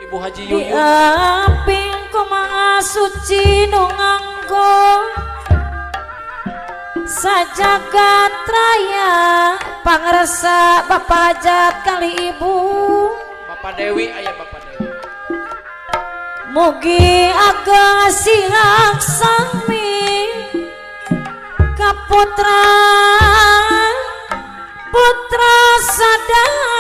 Ibu Haji di Yuyun aping kumaha suci nu nganggo sajagat raya pangresa Bapak Hajat kali ibu Bapak Dewi aya Bapak Dewi mugi aga silang sami kaputra putra sadaya